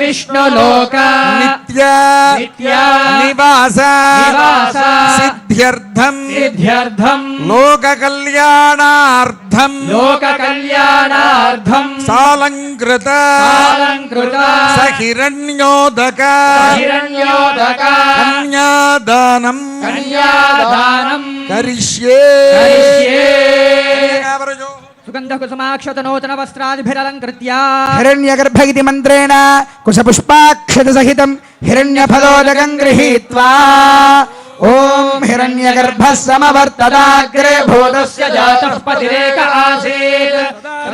विष्णुलोक नित्य निवास सिद्ध्यर्थम लोक कल्याणार्थम सालंकृत सहिरण्योदक कन्यादानम करिष्ये सुगन्धकुसुमाक्षतनूतन वस्त्रादिभिरलङ्कृत्य हिरण्यगर्भ इति मन्त्रेण कुशपुष्पाक्षत सहितं हिरण्यफलोदकं गृहीत्वा ओम हिरण्यगर्भः समवर्तदाग्रे भूतस्य जातः पतिरेक आसीत्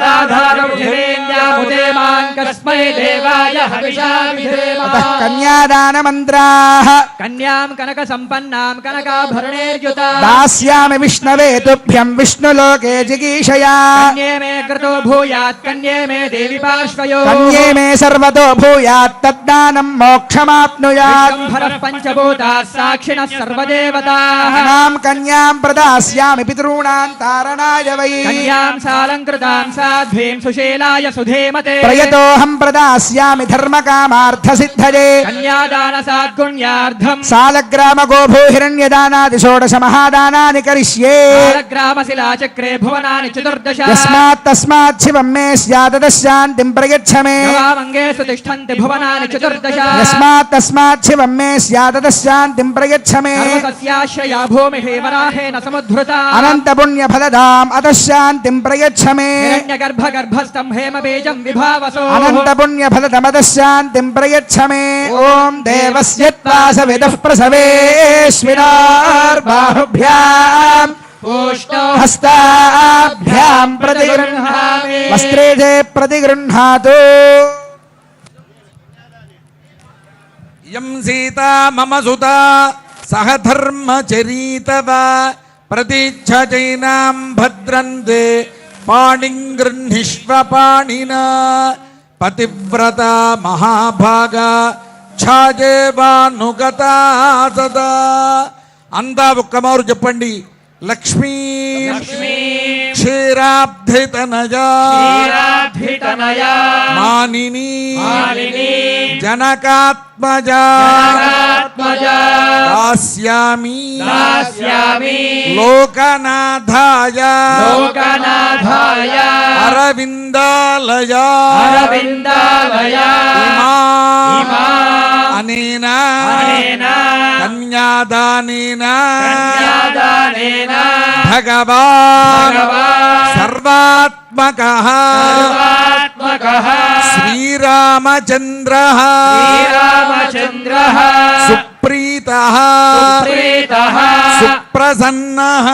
राधारमुदेन्द्यामुदे मां कस्मै देवाय हविषा विधेम कन्यादान मन्त्राः कन्यां कनकसम्पन्नां कनकाभरणैर्युता दास्यामि विष्णवे तुभ्यं विष्णुलोके जिगीषया कन्ये मे कृतो भूयात् कन्ये मे देवी पार्श्वयो कन्ये मे सर्वतो भूयात् तद्दानं मोक्षमाप्नुयात् विश्वम्भरः पञ्चभूताः साक्षिणः सर्वदेवताः नाम कन्यां प्रदास्यामि पितॄणां तारणाय वै कन्यां सालङ्कृतां साध्वीं सुशीलाय सुधेमते प्रयतोऽहं प्रदास्यामि धर्मकामार्थसिद्धये कन्यादानसाद्गुण्यार्थं सालग्रामगोभू हिरण्यदानादि षोडश महादानानि करिष्ये सालग्रामशिलाचक्रे भुवनानि चतुर्दश यस्मात् तस्मात् शिवं मे स्याददशान्तिं प्रयच्छ मे नवामङ्गेषु तिष्ठन्ति भुवनानि चतुर्दश यस्मात् तस्मात् शिवं मे स्याददशान्तिं प्रयच्छ मे सर्वसस्याश्रया भूमिः वराहेन समुद्धृता अनन्तपुण्यफलदाम् अतः शान्तिं प्रयच्छ मे हिरण्यगर्भगर्भस्थं हेमबीजं विभावसो अनन्तपुण्यफलदमतः शान्तिं प्रयच्छ मे ॐ देवस्य त्वासविदुः प्रसवेश्विनार्बाहुभ्याम् हस्ताभ्यां प्रतिगृह्णामि वस्त्रे प्रतिगृह्णातु यं सीता मम सुता सह धर्मचरीतव प्रतीच्छचैनां भद्रन्ते पाणिं गृह्णीष्व पाणिना पतिव्रता महाभागा ఛాజేవానుగతా సదా అందా ఒక్కమారు చెప్పండి లక్ష్మీ క్షీరాబ్ధితనయా మానిని జనకాత్మజా దాస్యామి లోకనాథాయ అరవిందాలయా అనేన కన్యాదానేన భగవాన్ సర్వాత్మకః శ్రీరామచంద్రః సుప్రీతః సుప్రసన్నః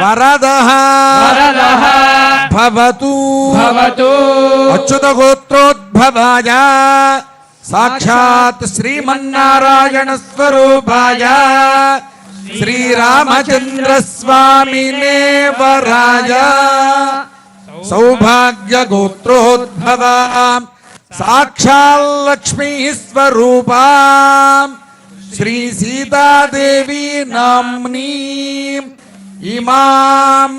వరదః భవతు అచ్యుత గోత్రోద్భవాయ సాక్షాత్ శ్రీమన్నారాయణ స్వరూపాయ శ్రీరామచంద్ర స్వామినే వరాయ సౌభాగ్య గోత్రోద్భవ సాక్షాల్ లక్ష్మీ స్వరూపా శ్రీ సీతాదేవి నామ్నీ ఇమాం